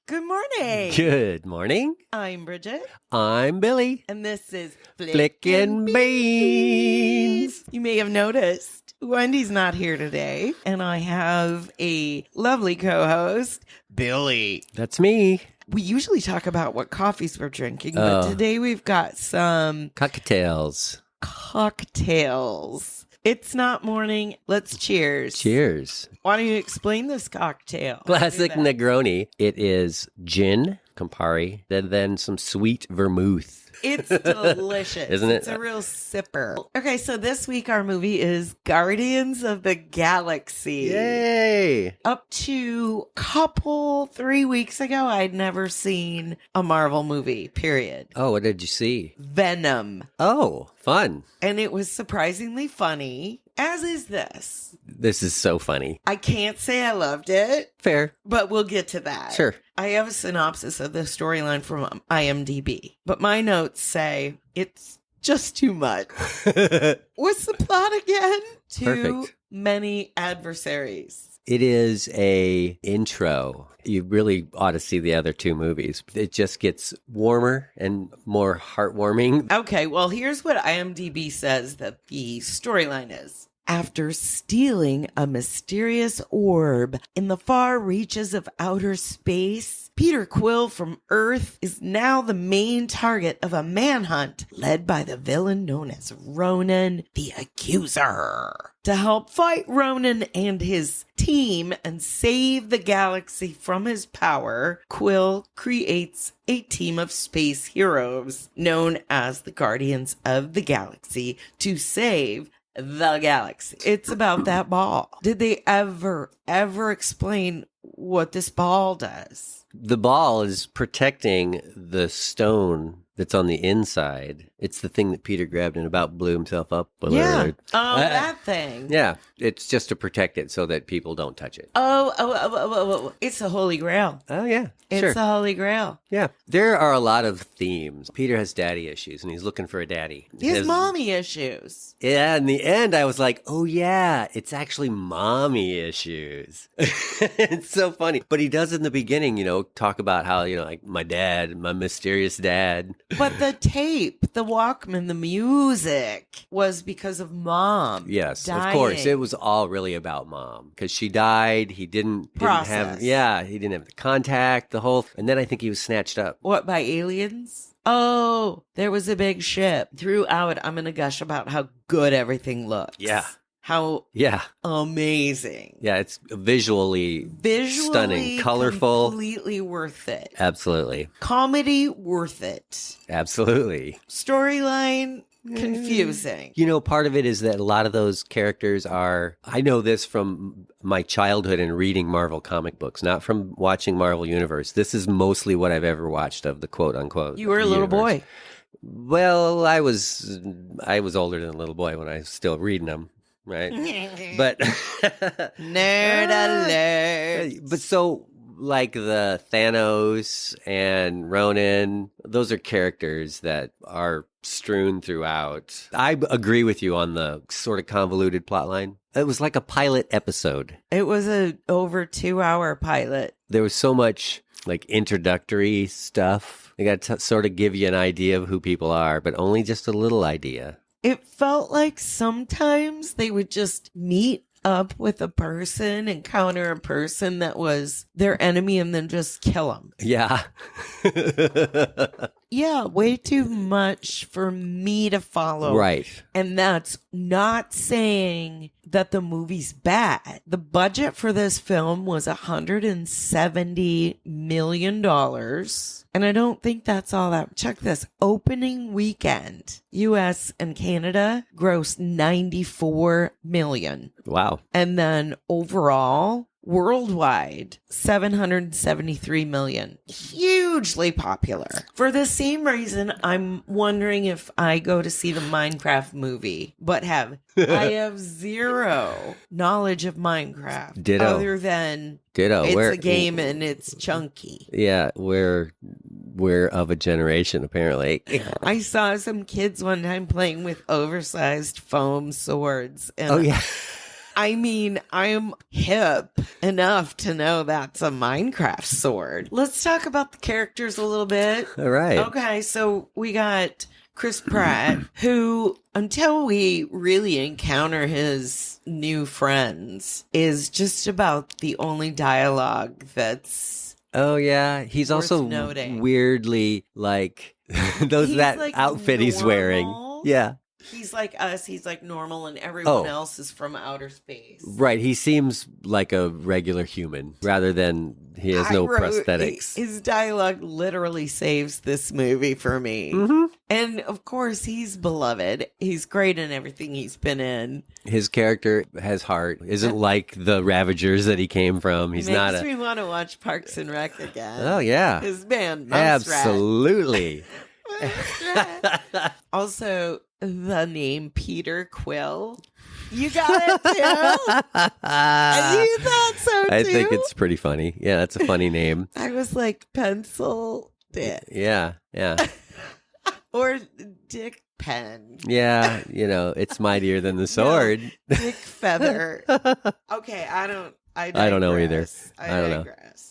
Good morning. Good morning. I'm Bridget, I'm Billy. and this is Flickin' Beans. You may have noticed Wendy's not here today, and I have a lovely co-host, Billy. That's me. We usually talk about what coffees we're drinking, but today we've got some Cocktails. cocktails. It's not morning. Let's cheers. Cheers. Why don't you explain this cocktail? Classic Do that. Negroni. It is gin, Campari, and then some sweet vermouth. It's delicious. Isn't it? It's a real sipper. Okay, so this week our movie is Guardians of the Galaxy. Yay! Up to 3 weeks ago, I'd never seen a Marvel movie, period. Oh, what did you see? Venom. Oh, fun. And it was surprisingly funny, as is this. This is so funny. I can't say I loved it, Fair. but we'll get to that. Sure. I have a synopsis of the storyline from IMDb, but my notes say it's just too much. What's the plot again? Too Perfect. many adversaries. It is a intro. You really ought to see the other two movies. It just gets warmer and more heartwarming. Okay, well, here's what IMDb says that the storyline is. After stealing a mysterious orb in the far reaches of outer space, Peter Quill from Earth is now the main target of a manhunt led by the villain known as Ronan the Accuser. To help fight Ronan and his team and save the galaxy from his power, Quill creates a team of space heroes known as the Guardians of the Galaxy to save the galaxy. It's about that ball. Did they ever explain what this ball does? The ball is protecting the stone that's on the inside. It's the thing that Peter grabbed and about blew himself up. Yeah. Oh, that thing. Yeah. It's just to protect it so that people don't touch it. Oh. It's the Holy Grail. Oh, yeah. It's Sure. the Holy Grail. Yeah. There are a lot of themes. Peter has daddy issues and he's looking for a daddy. His mommy issues. Yeah, in the end, I was like, oh, yeah, it's actually mommy issues. It's so funny. But he does in the beginning, talk about how, like my dad, my mysterious dad. But the tape, the Walkman, the music was because of mom. Yes, dying. of course. It was all really about mom because she died. He didn't have, he didn't have the contact, and then I think he was snatched up. What, by aliens? Oh, there was a big ship. Throughout, I'm going to gush about how good everything looks. Yeah. How amazing. Yeah, it's visually stunning, colorful. Completely worth it. Absolutely. Comedy, worth it. Absolutely. Storyline, confusing. Part of it is that a lot of those characters I know this from my childhood and reading Marvel comic books, not from watching Marvel Universe. This is mostly what I've ever watched of the quote unquote. You were a little boy. Well, I was older than a little boy when I was still reading them. Right. But nerd alert. But so like the Thanos and Ronan, those are characters that are strewn throughout. I agree with you on the sort of convoluted plot line. It was like a pilot episode. It was a over 2-hour pilot. There was so much like introductory stuff. They got to sort of give you an idea of who people are, but only just a little idea. It felt like sometimes they would just meet up with a person, encounter a person that was their enemy, and then just kill them. Yeah. Yeah, way too much for me to follow. Right. And that's not saying that the movie's bad. The budget for this film was $170 million. And I don't think that's all that. Check this. Opening weekend, US and Canada grossed $94 million. Wow. And then overall, worldwide, $773 million. Hugely popular. For the same reason, I'm wondering if I go to see the Minecraft movie, but I have zero knowledge of Minecraft. Ditto. Other than Ditto. it's a game and it's chunky. Yeah, we're of a generation, apparently. I saw some kids one time playing with oversized foam swords. And Oh, yeah. I mean, I'm hip enough to know that's a Minecraft sword. Let's talk about the characters a little bit. All right. Okay, so we got Chris Pratt, who, until we really encounter his new friends, is just about the only dialogue that's Oh yeah, he's worth also noting. weirdly like He's, that like, outfit he's wearing. normal. Yeah. He's like us. He's like normal, and everyone Oh. else is from outer space. Right, he seems like a regular human rather than he has no prosthetics. His dialogue literally saves this movie for me. Mhm. And of course, he's beloved. He's great in everything he's been in. His character has heart. Isn't like the Ravagers that he came from. He's Makes not a. me want to watch Parks and Rec again. Oh yeah, His band, Muskrat. absolutely. Also, the name Peter Quill. You got it too? You thought so too? I think it's pretty funny. Yeah, that's a funny name. I was like, pencil dick. Yeah, yeah, Or Dick Pen. yeah. You know, it's mightier than the sword. Dick Feather. Okay, I don't know either. I don't know. digress.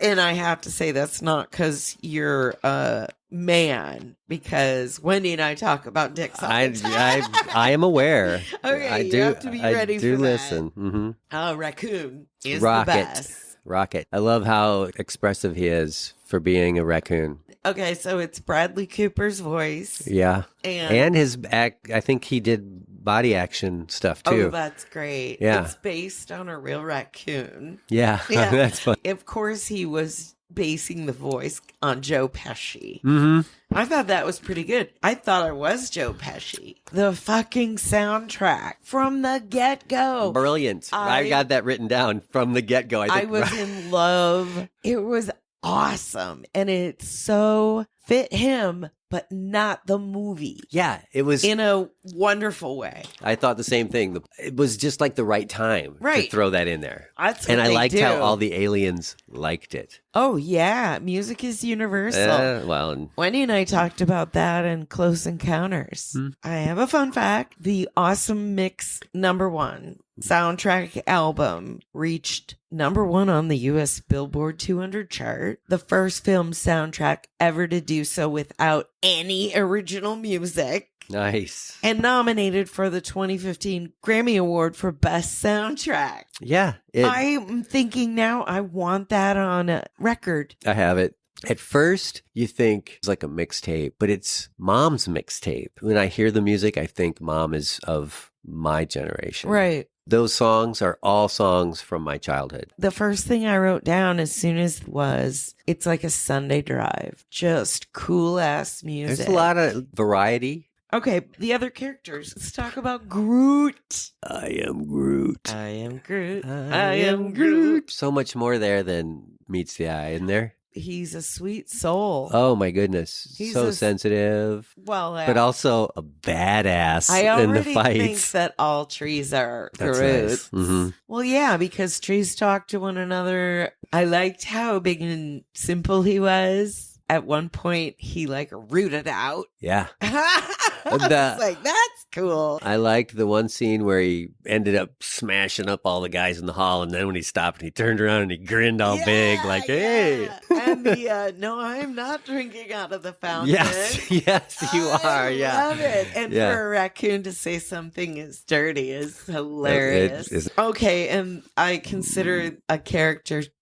And I have to say that's not because you're a man, because Wendy and I talk about dicks all the time. I am aware. Okay, I you do. have to be ready I do for listen. Mm-hmm. Raccoon is Rocket. the best. Rocket. I love how expressive he is for being a raccoon. Okay, so it's Bradley Cooper's voice. Yeah. And And his act, I think he did body action stuff oh, too. that's great. Yeah. It's based on a real raccoon. Yeah. Yeah. That's fun. Of course, he was basing the voice on Joe Pesci. Mm-hmm. I thought that was pretty good. I thought it was Joe Pesci. The fucking soundtrack from the get-go. Brilliant. I got that written down from the get-go. I was in love. It was awesome. And it so fit him, but not the movie. Yeah, it was. In a wonderful way. I thought the same thing. It was just like the right time to Right. throw that in there. That's what And I they liked do. how all the aliens liked it. Oh, yeah. Music is universal. Well, and Wendy and I talked about that in Close Encounters. I have a fun fact. The Awesome Mix #1 soundtrack album reached #1 on the U.S. Billboard 200 chart. The first film soundtrack ever to do so without any original music. nice. And nominated for the 2015 Grammy Award for Best Soundtrack. Yeah. I'm thinking now I want that on a record. I have it. At first, you think it's like a mixtape, but it's Mom's mixtape. When I hear the music, I think Mom is of my generation. Right. Those songs are all songs from my childhood. The first thing I wrote down as soon as was, it's like a Sunday drive. Just cool ass music. There's a lot of variety. Okay, the other characters. Let's talk about Groot. I am Groot. I am Groot. I am Groot. So much more there than meets the eye, isn't there? He's a sweet soul. Oh my goodness. He's so a- sensitive, Well, but also a badass I in the already think fights. that all trees are That's Groot. nice. Mhm. Well, yeah, because trees talk to one another. I liked how big and simple he was. At one point, he like rooted out. Yeah. I was like, that's cool. I liked the one scene where he ended up smashing up all the guys in the hall, and then when he stopped and he turned around and he grinned all big, like, hey. Yeah. And the, no, I'm not drinking out of the fountain. Yes, yes, you are. I Yeah. love it. And Yeah. for a raccoon to say something is dirty is hilarious. It is. Okay, and I consider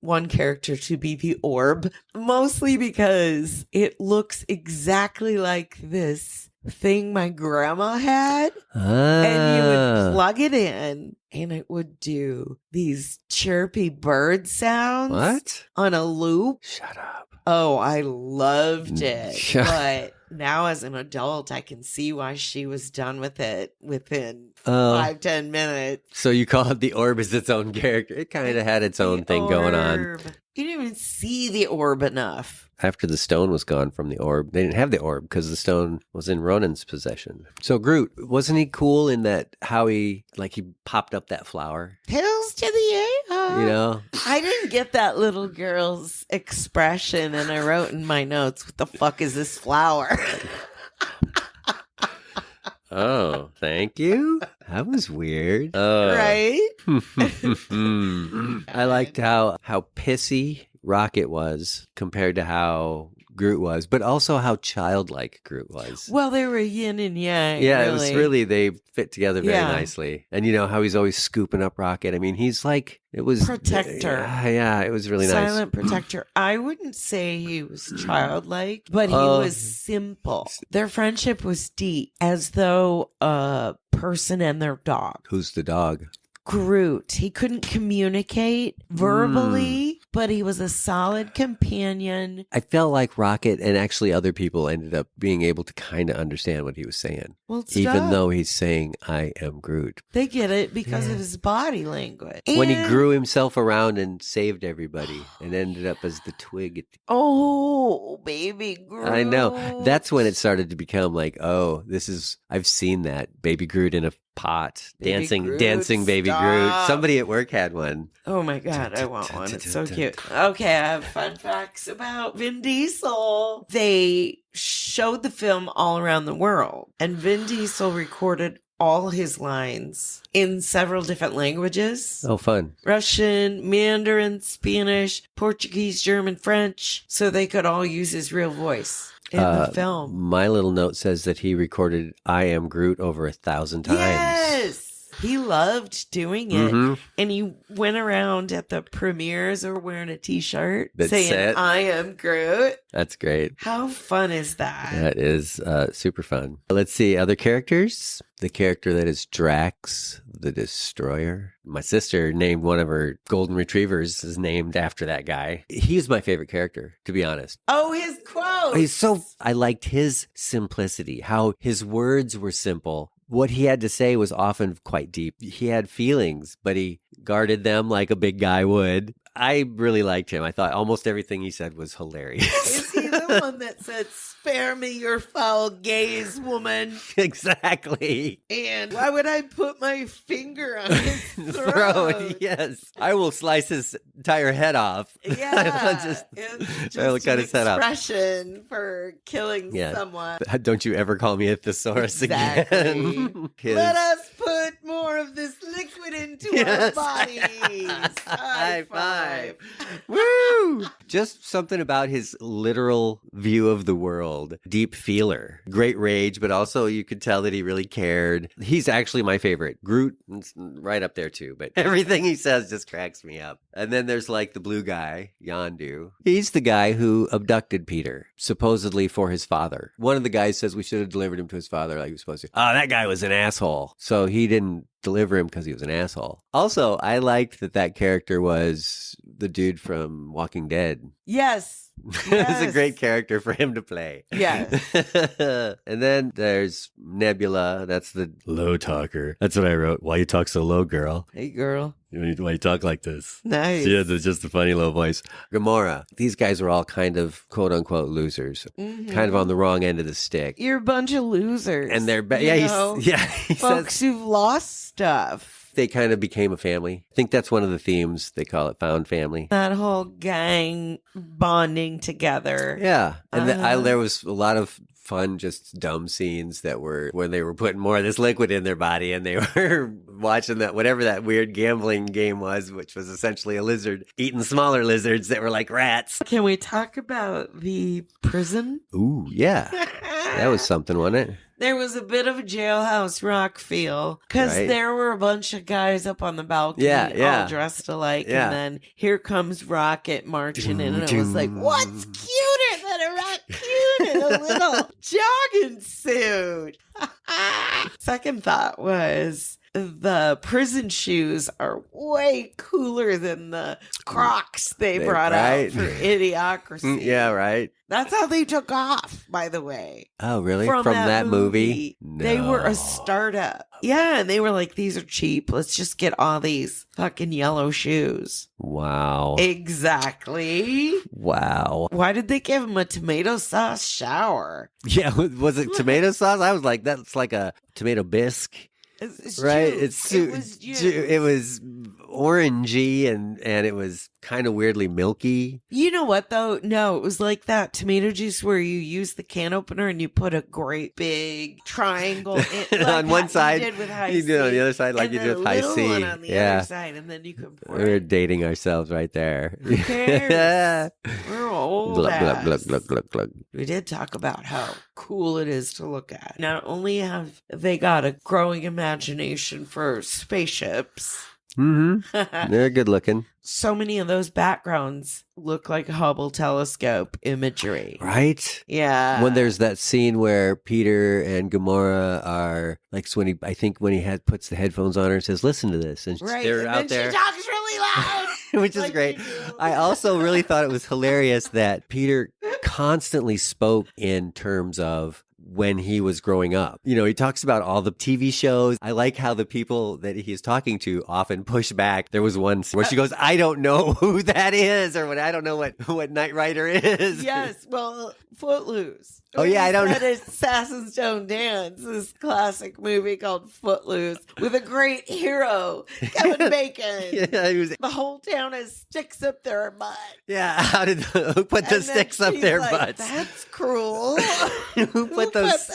one character to be the orb, mostly because it looks exactly like this thing my grandma had. And you would plug it in and it would do these chirpy bird sounds What? on a loop. Shut up. Oh, I loved it. Shut- But now as an adult, I can see why she was done with it within Oh. 5-10 minutes. So you call it the orb as its own character. It kind of had its own The thing going on. orb. You didn't even see the orb enough. After the stone was gone from the orb, they didn't have the orb because the stone was in Ronan's possession. So Groot, wasn't he cool in that how he popped up that flower? Pills to the A. You know? I didn't get that little girl's expression, and I wrote in my notes, what the fuck is this flower? Oh, thank you. That was weird. Right? I liked how pissy Rocket was compared to how Groot was, but also how childlike Groot was. Well, they were yin and yang. Yeah, really. it was really, they fit together very Yeah. nicely. And you know how he's always scooping up Rocket. I mean, he's like, it was Protector. Yeah, it was really nice. Silent protector. I wouldn't say he was childlike, but he Oh. was simple. Their friendship was deep, as though a person and their dog. Who's the dog? Groot. He couldn't communicate verbally, but he was a solid companion. I felt like Rocket and actually other people ended up being able to kind of understand what he was saying. Well, Even though he's saying, I am Groot. they get it because of his body language. When he And- grew himself around and saved everybody and ended up as the twig at the Oh, baby Groot. I know. That's when it started to become like, oh, I've seen that. Baby Groot in a pot. Baby Groot, dancing baby stop. Groot. Somebody at work had one. Oh my God, I want one. It's so cute. Okay, I have fun facts about Vin Diesel. They showed the film all around the world, and Vin Diesel recorded all his lines in several different languages. Oh, fun. Russian, Mandarin, Spanish, Portuguese, German, French, so they could all use his real voice in the film. My little note says that he recorded I Am Groot over 1,000 times. Yes! He loved doing it. Mhm. And he went around at the premieres or wearing a t-shirt That saying, said- I am Groot. That's great. How fun is that? That is super fun. Let's see other characters. The character that is Drax, the Destroyer. My sister named one of her golden retrievers is named after that guy. He's my favorite character, to be honest. Oh, his quote. I liked his simplicity, how his words were simple. What he had to say was often quite deep. He had feelings, but he guarded them like a big guy would. I really liked him. I thought almost everything he said was hilarious. Is he the one that said, spare me your foul gaze, woman? Exactly. And why would I put my finger on his throat? Throat, yes. I will slice his entire head off. Yeah. It's I will cut his head off. Expression for killing Yeah. someone. Don't you ever call me a thesaurus Exactly. again. His- Let us put more of this liquid into our Yes. bodies. High five. Woo! Just something about his literal view of the world. Deep feeler. Great rage, but also you could tell that he really cared. He's actually my favorite. Groot, right up there too, but everything he says just cracks me up. And then there's like the blue guy, Yondu. He's the guy who abducted Peter, supposedly for his father. One of the guys says we should have delivered him to his father like he was supposed to. Oh, that guy was an asshole. So he didn't deliver him because he was an asshole. Also, I liked that character was the dude from Walking Dead. Yes. It was a great character for him to play. Yes. And then there's Nebula. That's the low talker. That's what I wrote. Why you talk so low, girl? Hey, girl. Why you talk like this? Nice. Yeah, it's just a funny low voice. Gamora. These guys were all kind of quote unquote losers, Mhm. kind of on the wrong end of the stick. You're a bunch of losers. And they're you know? he folks says who've lost stuff. they kind of became a family. I think that's one of the themes. They call it found family. That whole gang bonding together. Yeah, and Uh-huh. there was a lot of fun, just dumb scenes that were when they were putting more of this liquid in their body, and they were watching that whatever that weird gambling game was, which was essentially a lizard eating smaller lizards that were like rats. Can we talk about the prison? Ooh, yeah, that was something, wasn't it? There was a bit of a Jailhouse Rock feel because Right. there were a bunch of guys up on the balcony Yeah. all dressed alike. Yeah. And then here comes Rocket marching in, and it was like, what's cuter than a raccoon in a little jogging suit? Second thought was the prison shoes are way cooler than the Crocs they brought right. out for Idiocracy. Yeah, right. That's how they took off, by the way. Oh, really? From that movie? They were No. a startup. Yeah, and they were like, these are cheap. Let's just get all these fucking yellow shoes. Wow. Exactly. Wow. Why did they give him a tomato sauce shower? Yeah, was it tomato sauce? I was like, that's like a tomato bisque. It's Right? juice. It's it was juice. it was orangey and it was kind of weirdly milky. You know what though? No, it was like that tomato juice where you use the can opener and you put a great big triangle in, like on one side. you did with high You C, did on the other side like and you then did with a high little C. one on the other side, and then you can pour We're it. dating ourselves right there. Who cares? We're old Glug, ass. glug, glug, glug, glug, glug. We did talk about how cool it is to look at. Not only have they got a growing imagination for spaceships, Mm-hmm. They're good looking. so many of those backgrounds look like Hubble telescope imagery. Right? Yeah. When there's that scene where Peter and Gamora are like, so when he puts the headphones on her and says, "Listen to this," and right. they're and out then there, she talks really loud. which is like great. they do. I also really thought it was hilarious that Peter constantly spoke in terms of when he was growing up. You know, he talks about all the TV shows. I like how the people that he's talking to often push back. There was one where she goes, "I don't know who that is," or I don't know what Knight Rider is. Yes, well, Footloose. Oh, yeah, I don't know. Assassins Don't Dance, this classic movie called Footloose with a great hero, Kevin Bacon. Yeah, he was, The whole town has sticks up their butt. yeah, who put the And then sticks up she's their like, butts? That's cruel. Who put those?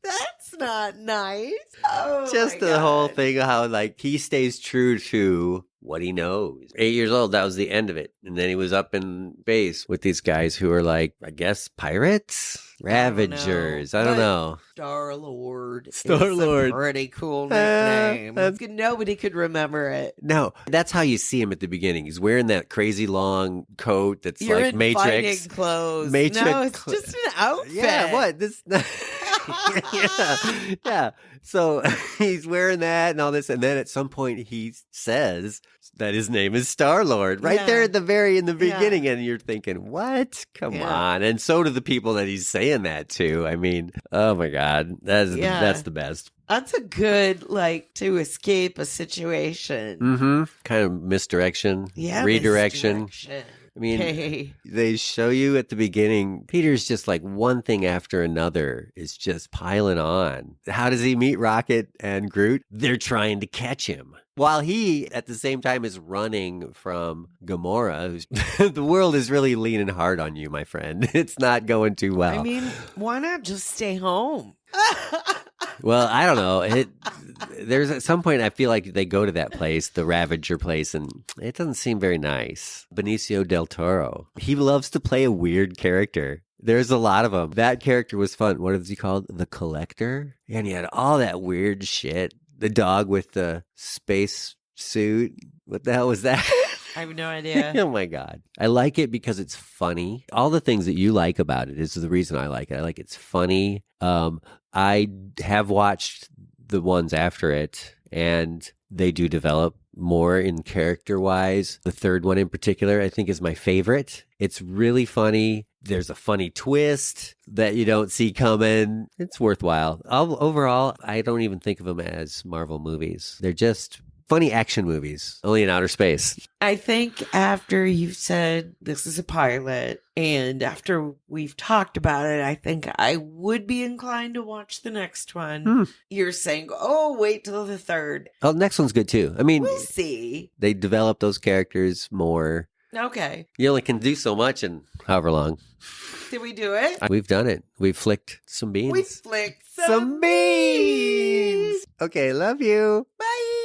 That's not nice. Oh, Just my the whole God. thing of how like he stays true to what he knows. 8 years old, that was the end of it. And then he was up in base with these guys who are like, I guess, pirates? Ravagers. I don't But know. Star-Lord. Star-Lord. Is a pretty cool nickname. that's- Nobody could remember it. No, that's how you see him at the beginning. He's wearing that crazy long coat that's You're like in Matrix. fighting clothes. Matrix No, it's cl- just an outfit. Yeah, what? This yeah. So he's wearing that and all this, and then at some point he says that his name is Star-Lord right there Yeah. at in the beginning, and you're thinking, what? Come Yeah. on. And so do the people that he's saying that to. I mean, oh my God. Yeah. That's the best. That's a good, like, to escape a situation. Mm-hmm. Kind of misdirection, Yeah. redirection. misdirection. I mean, Hey. they show you at the beginning, Peter's just like one thing after another is just piling on. How does he meet Rocket and Groot? They're trying to catch him. While he, at the same time, is running from Gamora, who's the world is really leaning hard on you, my friend. It's not going too well. I mean, why not just stay home? Well, I don't know. There's at some point I feel like they go to that place, the Ravager place, and it doesn't seem very nice. Benicio del Toro. He loves to play a weird character. There's a lot of them. That character was fun. What is he called? The Collector? And he had all that weird shit. The dog with the space suit. What the hell was that? I have no idea. Oh my God. I like it because it's funny. All the things that you like about it is the reason I like it. I like it's funny. I have watched the ones after it, and they do develop more in character wise. The third one in particular, I think, is my favorite. It's really funny. There's a funny twist that you don't see coming. It's worthwhile. Overall, I don't even think of them as Marvel movies. They're just funny action movies, only in outer space. I think after you've said this is a pilot, and after we've talked about it, I think I would be inclined to watch the next one. You're saying, oh, wait till the third. Oh, the next one's good too. I mean, We'll see. they develop those characters more. Okay. You only can do so much in however long. Did we do it? We've done it. We've flicked some beans. We flicked some beans. Okay, love you. Bye.